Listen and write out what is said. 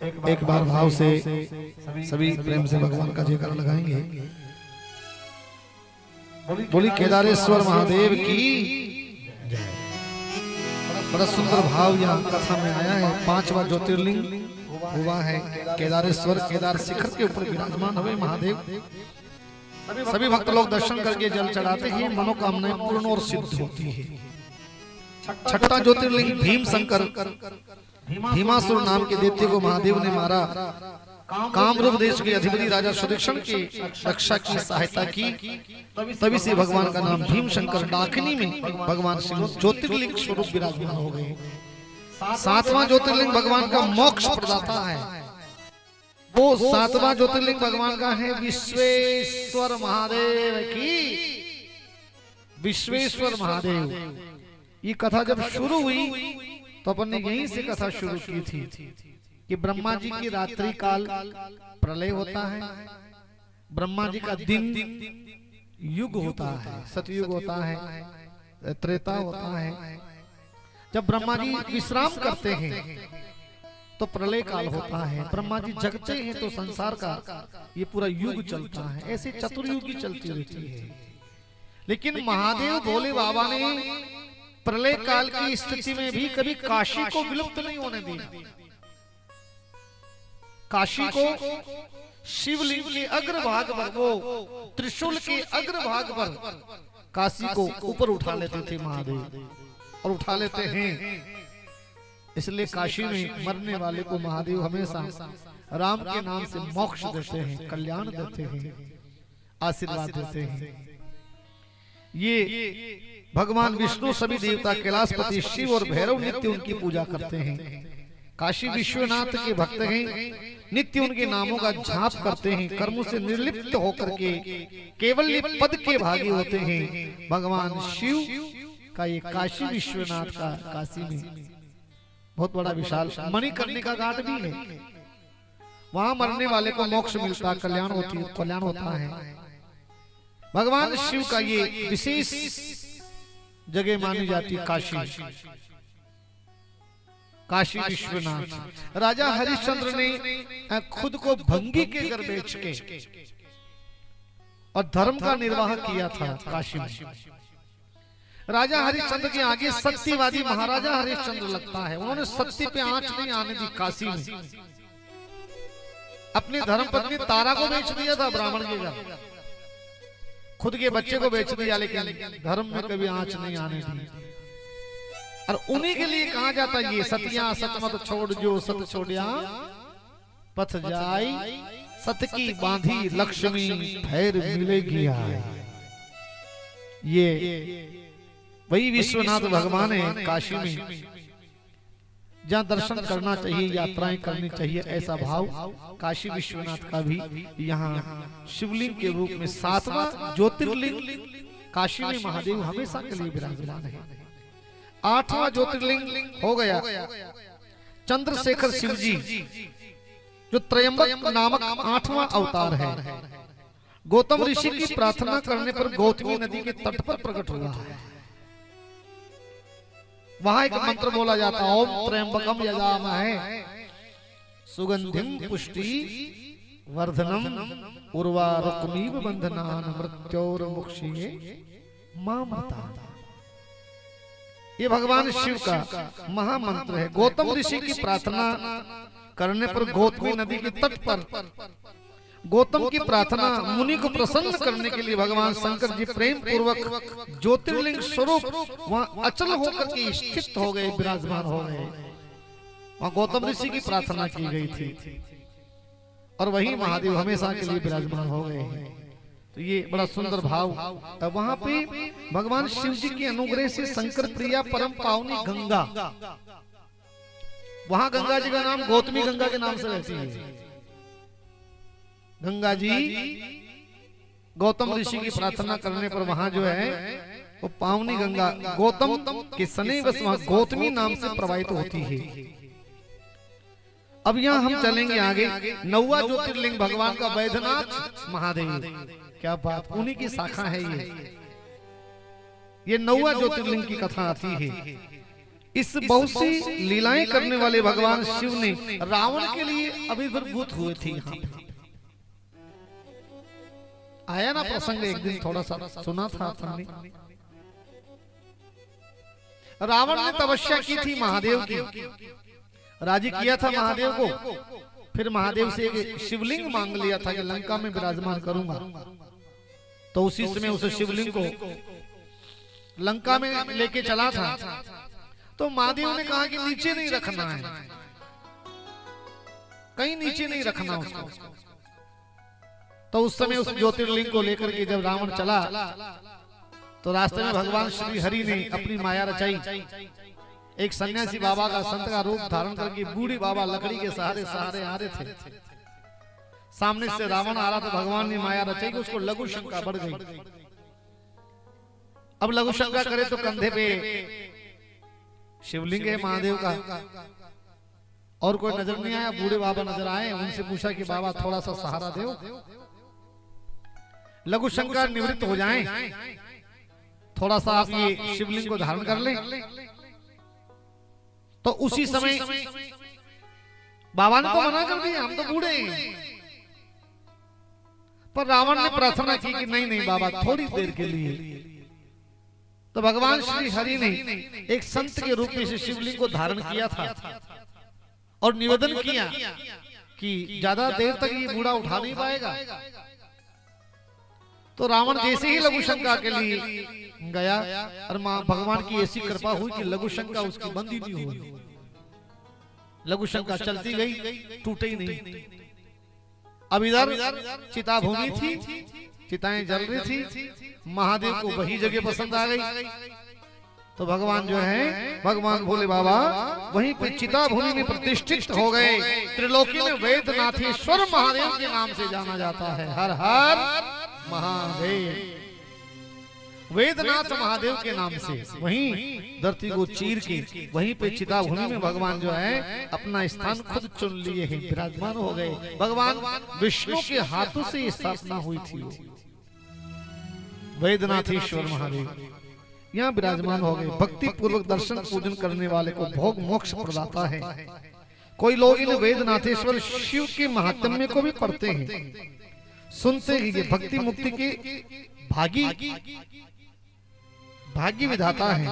एक बार भाव से सभी प्रेम से भगवान का जयकारा लगाएंगे। बोली केदारेश्वर महादेव की जय। बड़ा सुंदर भाव यहाँ कथा में आया है। 5वां ज्योतिर्लिंग हुआ है केदारेश्वर, केदार शिखर के ऊपर विराजमान हुए महादेव। सभी भक्त लोग दर्शन करके जल चढ़ाते हैं, मनोकामनाएं पूर्ण और सिद्ध होती है। 6ठा ज्योतिर्लिंग भीम शंकर, भीमासुर नाम के दैत्य को महादेव ने मारा। कामरूप देश के अधिपति राजा सुदक्षिण की रक्षा की सहायता की, तभी से भगवान का नाम भीम शंकर। डाकिनी में भगवान शिव ज्योतिर्लिंग स्वरूप विराजमान हो गए। 7वां ज्योतिर्लिंग भगवान का मोक्ष प्रदाता है। वो 7वां ज्योतिर्लिंग भगवान का है विश्वेश्वर महादेव की। विश्वेश्वर महादेव, ये कथा जब शुरू हुई तो अपन ने यहीं से कथा शुरू की थी कि ब्रह्मा जी की रात्रि काल प्रलय होता है, ब्रह्मा जी का दिन युग होता है, सतयुग होता है, त्रेता होता है। जब ब्रह्मा जी विश्राम करते हैं तो प्रलय काल होता है। ब्रह्मा जी जगते हैं तो संसार का ये पूरा युग चलता है। ऐसे चतुर्युगी चलती रहती है। लेकिन महादेव भोले बाबा ने प्रलय काल की स्थिति में भी कभी काशी को विलुप्त नहीं होने दिया। काशी को शिवलिंग के अग्रभाग पर, वो त्रिशूल के अग्रभाग पर काशी को ऊपर उठा लेते थे महादेव, और उठा लेते हैं। इसलिए काशी में मरने वाले को महादेव हमेशा राम के नाम से मोक्ष देते हैं, कल्याण देते हैं, आशीर्वाद देते हैं। ये भगवान विष्णु, सभी देवता, कैलाशपति शिव और भैरव नित्य उनकी पूजा करते हैं। काशी विश्वनाथ के भक्त हैं, नित्य उनके नामों का जाप करते हैं। कर्मों से निर्लिप्त होकर के केवल ये पद के भागी होते हैं। भगवान शिव का ये काशी विश्वनाथ का काशी में बहुत बड़ा विशाल मणिकर्णिका का घाट भी है। वहां मरने वाले को मोक्ष मिलता, कल्याण होता है। भगवान शिव का ये विशेष जगह मानी जाती है काशी, काशी विश्वनाथ। राजा हरिश्चंद्र ने खुद को भंगी के घर बेच के और धर्म का निर्वाह किया था काशी में। राजा हरिश्चंद्र के आगे सत्यवादी महाराजा हरिश्चंद्र लगता है। उन्होंने सत्य पे आंच नहीं आने दी काशी में। अपनी धर्म पत्नी तारा को बेच दिया था ब्राह्मण के घर, खुद के बच्चे को बेच दिया, लेकिन धर्म में कभी आंच नहीं आने दी। और उन्हीं के लिए कहा जाता है ये सतिया सत मत छोड़, जो सत छोड़िया पथ जाई, सत की बांधी लक्ष्मी ठहर मिलेगी आए। ये वही विश्वनाथ भगवान है काशी में, जहाँ दर्शन करना चाहिए, यात्राएं करनी चाहिए, ऐसा भाव काशी विश्वनाथ का भी यहाँ शिवलिंग के रूप में 7वां ज्योतिर्लिंग काशी में महादेव हमेशा के लिए विराजमान है। 8वां ज्योतिर्लिंग हो गया चंद्रशेखर शिव जी, जो त्रयंबक नामक 8वां अवतार है। गौतम ऋषि की प्रार्थना करने पर गौतमी नदी के तट पर प्रकट हुआ है। वहां एक मंत्र बोला जाता है, ओम त्र्यंबकम यजामहे सुगंधिम पुष्टि वर्धनम उर्वारुकमीव बंधनान मृत्योर्मुक्षिये मामृता। ये भगवान शिव का महामंत्र है। गौतम ऋषि की प्रार्थना करने पर गौतमी नदी के तट पर गौतम की प्रार्थना मुनि को प्रसन्न करने के लिए भगवान शंकर जी प्रेम पूर्वक ज्योतिर्लिंग स्वरूप वहां अचल होकर के स्थित हो गए, विराजमान हो गए। वहां गौतम ऋषि की प्रार्थना की गई थी और वही महादेव हमेशा के लिए विराजमान हो गए हैं। तो ये बड़ा सुंदर भाव। वहां पे भगवान शिव जी के अनुग्रह से शंकर प्रिया परम पावनी गंगा, वहां गंगा जी का नाम गौतमी गंगा के नाम से रहती है। गंगा जी गौतम ऋषि की प्रार्थना करने पर वहां जो है वो पावनी गंगा गौतम के सने बस वहां गौतमी नाम से प्रवाहित होती है। अब यहाँ हम चलेंगे आगे। 9वां ज्योतिर्लिंग भगवान का वैद्यनाथ महादेव, क्या बात, उन्हीं की शाखा है ये 9वां ज्योतिर्लिंग की कथा आती है। इस बहुत सी लीलाएं करने वाले भगवान शिव ने रावण के लिए अभिभूत हुए थे। यहाँ आया ना प्रसंग, एक दिन थोड़ा सा सुना था आपने। रावण ने तपस्या की थी महादेव की, राजी किया था महादेव को। फिर महादेव से एक शिवलिंग मांग लिया था कि लंका में विराजमान करूंगा। तो उसी समय उस शिवलिंग को लंका में लेके चला था। तो महादेव ने कहा कि नीचे नहीं रखना है, कहीं नीचे नहीं रखना उसको। तो उस समय उस ज्योतिर्लिंग को लेकर के जब रावण चला तो रास्ते में भगवान श्री हरि ने अपनी माया रचाई। एक सन्यासी बाबा का, संत का रूप धारण करके बूढ़ी बाबा लकड़ी के सहारे सहारे आ रहे थे। सामने से रावण आ रहा था, भगवान ने माया रचाई कि उसको लघु शंका बढ़ गई। अब लघु शंका करे तो कंधे पे शिवलिंग है महादेव का, और कोई नजर नहीं आया। बूढ़े बाबा नजर आए, उनसे पूछा कि बाबा थोड़ा सा सहारा दो, लघु शंका निवृत्त हो जाएं, थोड़ा सा आप ये शिवलिंग को धारण कर लें। तो उसी समय बाबा ने तो मना कर दिया, हम तो बूढ़े हैं। पर रावण ने प्रार्थना की कि नहीं नहीं बाबा, थोड़ी देर के लिए। तो भगवान श्री हरि ने एक संत के रूप में इस शिवलिंग को धारण किया था और निवेदन किया कि ज्यादा देर तक ये बूढ़ा उठा नहीं पाएगा। तो रावण जैसे ही लघु शंका के लिए गया और भगवान की ऐसी कृपा हुई कि लघु शंका उसकी बंद ही नहीं हुई। लघु शंका चलती गई, टूटे ही नहीं। अब इधर चिता भूमि थी, चिताएं जल रही थी, महादेव को वही जगह पसंद आ गई। तो भगवान जो है, भगवान भोले बाबा वहीं पे चिता भूमि में प्रतिष्ठित हो गए। त्रिलोकी में वेदनाथेश्वर महादेव के नाम से जाना जाता है। हर हर महादेव, वेदनाथ महादेव के नाम से वहीं धरती को चीर के वहीं पे चिता भूमि में भगवान जो है अपना स्थान खुद चुन लिए हैं, विराजमान हो गए। भगवान विष्णु के हाथों से स्थापना हुई थी। वेदनाथेश्वर महादेव यहाँ विराजमान हो गए। भक्ति पूर्वक दर्शन पूजन करने वाले को भोग मोक्ष प्रदाता है। कोई लोग इन वेदनाथेश्वर शिव के महात्म्य को भी पढ़ते हैं, सुनते हैं। ये भक्ति मुक्ति के भागी विधाता है।